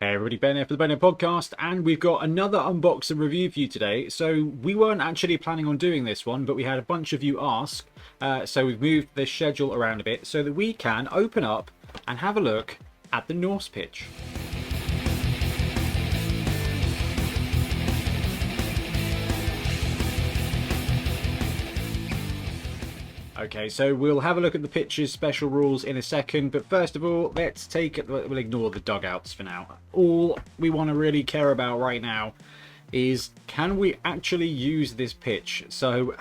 Hey everybody, Ben here for the Bonehead podcast, and we've got another unbox and review for you today. So we weren't actually planning on doing this one, but we had a bunch of you ask, so we've moved the schedule around a bit so that we can open up and have a look at the Norse pitch. Okay, so we'll have a look at the pitch's special rules in a second, but first of all, we'll ignore the dugouts for now. All we want to really care about right now is, can we actually use this pitch? So,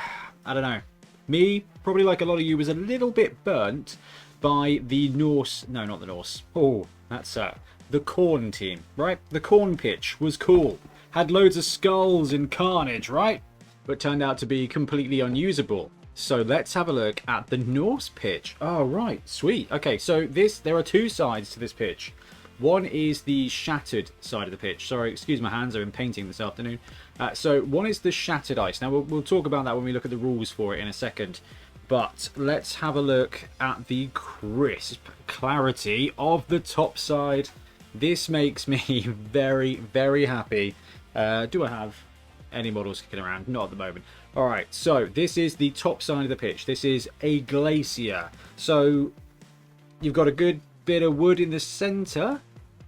I don't know. Me, probably like a lot of you, was a little bit burnt by the Norse, no, not the Norse. Oh, that's the Khorne team, right? The Khorne pitch was cool. Had loads of skulls and carnage, right? But turned out to be completely unusable. So let's have a look at the Norse pitch. Oh, right. Sweet. Okay, so there are two sides to this pitch. One is the shattered side of the pitch. Sorry, excuse my hands. I've been painting this afternoon. So one is the shattered ice. Now, we'll talk about that when we look at the rules for it in a second. But let's have a look at the crisp clarity of the top side. This makes me very, very happy. Do I have any models kicking around? Not at the moment. Alright, so this is the top side of the pitch. This is a glacier. So you've got a good bit of wood in the center,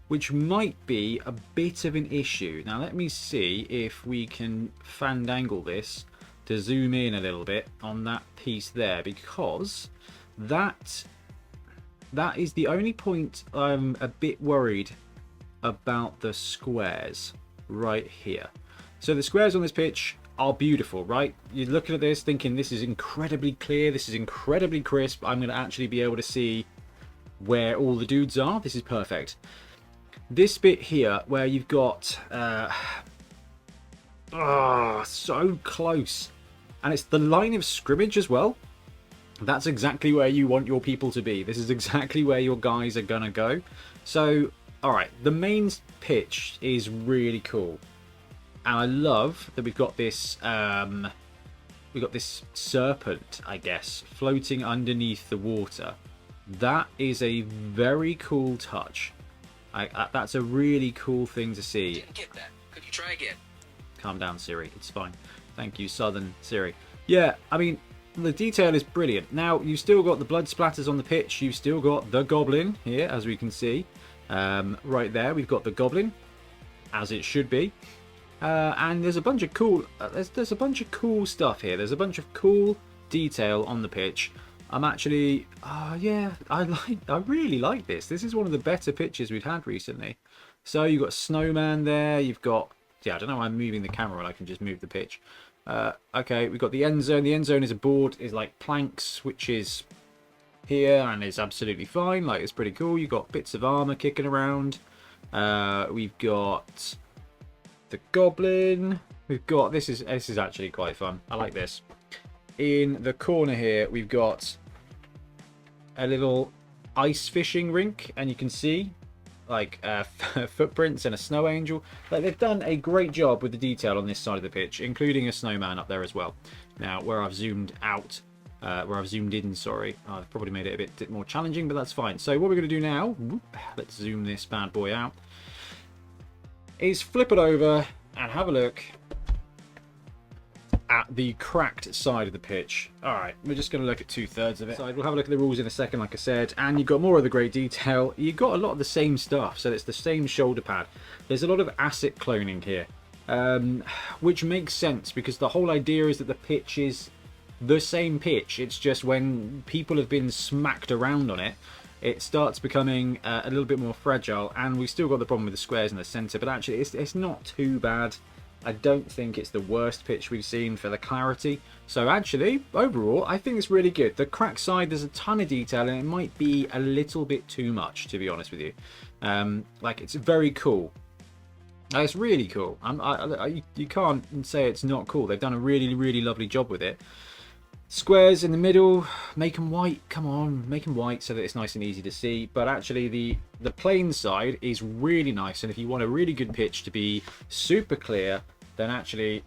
which might be a bit of an issue. Now let me see if we can fandangle this to zoom in a little bit on that piece there, because that is the only point I'm a bit worried about. The squares right here. So the squares on this pitch are beautiful, right? You're looking at this thinking this is incredibly clear, this is incredibly crisp. I'm going to actually be able to see where all the dudes are. This is perfect. This bit here where you've got so close, and it's the line of scrimmage as well. That's exactly where you want your people to be. This is exactly where your guys are gonna go. So alright, the main pitch is really cool. And I love that we've got this serpent, I guess, floating underneath the water. That is a very cool touch. That's a really cool thing to see. Didn't get that. Could you try again? Calm down, Siri. It's fine. Thank you, Southern Siri. Yeah, I mean, the detail is brilliant. Now, you've still got the blood splatters on the pitch. You've still got the goblin here, as we can see. Right there, we've got the goblin, as it should be. And there's a bunch of cool there's a bunch of cool stuff here. There's a bunch of cool detail on the pitch. I'm actually yeah, I really like this. This is one of the better pitches we've had recently. So you've got snowman there, you've got, yeah, I don't know why I'm moving the camera when I can just move the pitch. Okay, we've got the end zone. The end zone is a board, is like planks, which is here and is absolutely fine. Like, it's pretty cool. You've got bits of armor kicking around. We've got the goblin. We've got, this is actually quite fun. I like this. In the corner here, we've got a little ice fishing rink, and you can see like footprints and a snow angel. Like, they've done a great job with the detail on this side of the pitch, including a snowman up there as well. Now, where I've zoomed out, where I've zoomed in, sorry, I've probably made it a bit more challenging, but that's fine. So what we're going to do now, let's zoom this bad boy out, is flip it over and have a look at the cracked side of the pitch. Alright, we're just going to look at 2/3 of it. So we'll have a look at the rules in a second, like I said, and you've got more of the great detail. You've got a lot of the same stuff, so it's the same shoulder pad. There's a lot of asset cloning here, which makes sense, because the whole idea is that the pitch is the same pitch. It's just when people have been smacked around on it, it starts becoming a little bit more fragile, and we've still got the problem with the squares in the centre, but actually it's not too bad. I don't think it's the worst pitch we've seen for the clarity. So actually, overall, I think it's really good. The crack side, there's a ton of detail, and it might be a little bit too much, to be honest with you. Like, it's very cool. It's really cool. You can't say it's not cool. They've done a really, really lovely job with it. Squares in the middle, make them white. Come on, make them white so that it's nice and easy to see. But actually, the plain side is really nice, and if you want a really good pitch to be super clear, then actually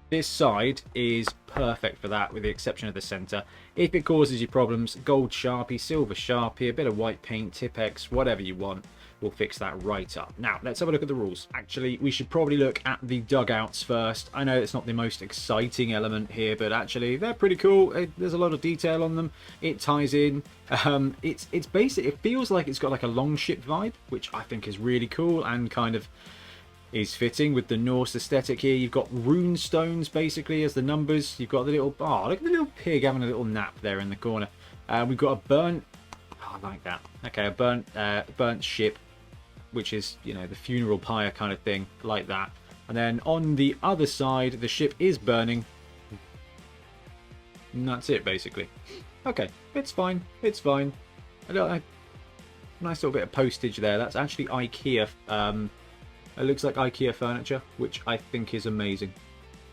this side is perfect for that, with the exception of the center. If it causes you problems, gold Sharpie, silver Sharpie, a bit of white paint, Tipex, whatever you want. we'll fix that right up. Now, let's have a look at the rules. Actually, we should probably look at the dugouts first. I know it's not the most exciting element here, but actually, they're pretty cool. There's a lot of detail on them. It ties in. It's basic. It feels like it's got like a longship vibe, which I think is really cool and kind of is fitting with the Norse aesthetic here. You've got rune stones basically as the numbers. You've got the little, oh, look at the little pig having a little nap there in the corner. We've got a burnt, oh, I like that. Okay, a burnt ship, which is, you know, the funeral pyre kind of thing, like that. And then on the other side, the ship is burning. And that's it, basically. Okay, it's fine. It's fine. Nice little bit of postage there. That's actually IKEA. It looks like IKEA furniture, which I think is amazing.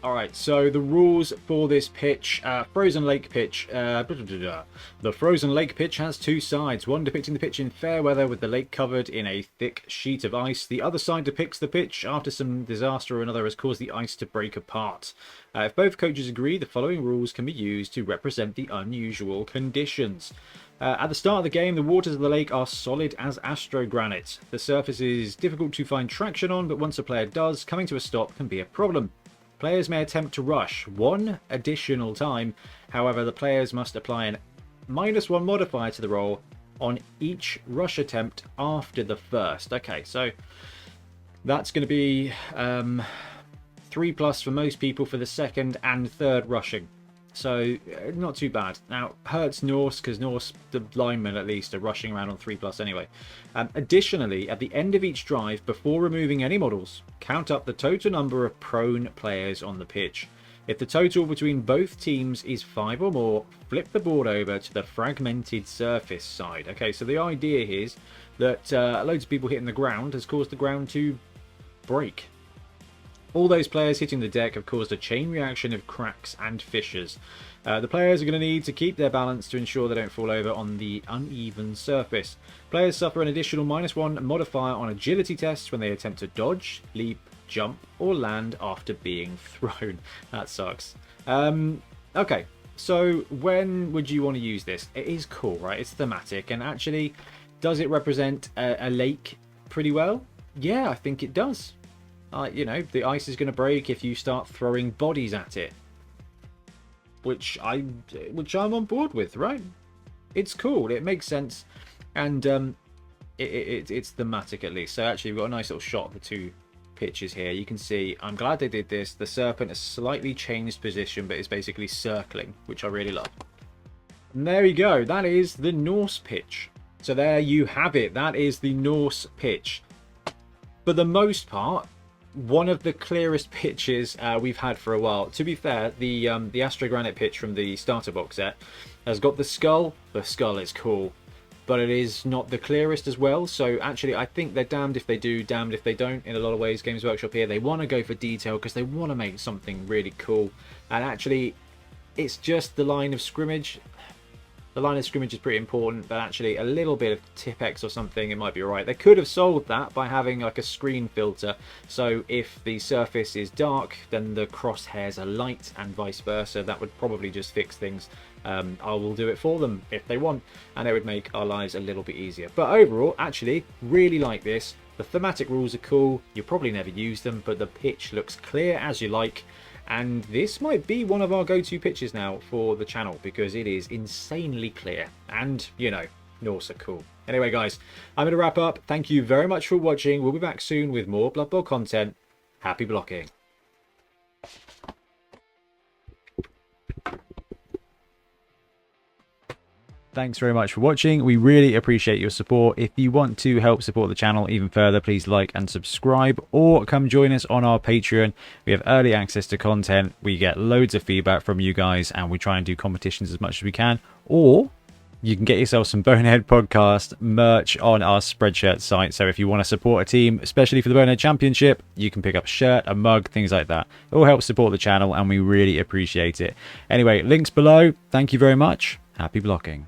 Alright, so the rules for this pitch, Frozen Lake pitch. The Frozen Lake pitch has two sides, one depicting the pitch in fair weather with the lake covered in a thick sheet of ice. The other side depicts the pitch after some disaster or another has caused the ice to break apart. If both coaches agree, the following rules can be used to represent the unusual conditions. At the start of the game, the waters of the lake are solid as astrogranite. The surface is difficult to find traction on, but once a player does, coming to a stop can be a problem. Players may attempt to rush one additional time. However, the players must apply an -1 modifier to the roll on each rush attempt after the first. Okay, so that's going to be 3+ for most people for the second and third rushing. So not too bad. Now, hurts Norse, because Norse, the linemen at least, are rushing around on 3+ anyway. Additionally, at the end of each drive, before removing any models, count up the total number of prone players on the pitch. If the total between both teams is 5 or more, flip the board over to the fragmented surface side. Okay, so the idea is that loads of people hitting the ground has caused the ground to break. All those players hitting the deck have caused a chain reaction of cracks and fissures. The players are going to need to keep their balance to ensure they don't fall over on the uneven surface. Players suffer an additional -1 modifier on agility tests when they attempt to dodge, leap, jump, or land after being thrown. That sucks. Okay, so when would you want to use this? It is cool, right? It's thematic, and actually, does it represent a lake pretty well? Yeah, I think it does. You know, the ice is going to break if you start throwing bodies at it, which I'm on board with, right? It's cool, it makes sense, and it's thematic at least. So actually, we've got a nice little shot of the two pitches here. You can see, I'm glad they did this. The serpent has slightly changed position, but it's basically circling, which I really love. And there you go. That is the Norse pitch. So there you have it. That is the Norse pitch. For the most part, one of the clearest pitches we've had for a while. To be fair, the Astrogranite pitch from the starter box set has got the skull. The skull is cool, but it is not the clearest as well. So actually, I think they're damned if they do, damned if they don't. In a lot of ways, Games Workshop here, they want to go for detail because they want to make something really cool. And actually, it's just the line of scrimmage. The line of scrimmage is pretty important, but actually a little bit of Tipex or something, it might be alright. They could have solved that by having like a screen filter, so if the surface is dark, then the crosshairs are light, and vice versa. That would probably just fix things. I will do it for them if they want, and it would make our lives a little bit easier. But overall, actually, really like this. The thematic rules are cool. You'll probably never use them, but the pitch looks clear as you like. And this might be one of our go-to pitches now for the channel because it is insanely clear. And, you know, Norse are cool. Anyway, guys, I'm going to wrap up. Thank you very much for watching. We'll be back soon with more Blood Bowl content. Happy blocking. Thanks very much for watching. We really appreciate your support. If you want to help support the channel even further, please like and subscribe, or come join us on our Patreon. We have early access to content. We get loads of feedback from you guys, and we try and do competitions as much as we can. Or you can get yourself some Bonehead podcast merch on our Spreadshirt site. So if you want to support a team, especially for the Bonehead Championship, you can pick up a shirt, a mug, things like that. It all helps support the channel, and we really appreciate it. Anyway, links below. Thank you very much. Happy blocking.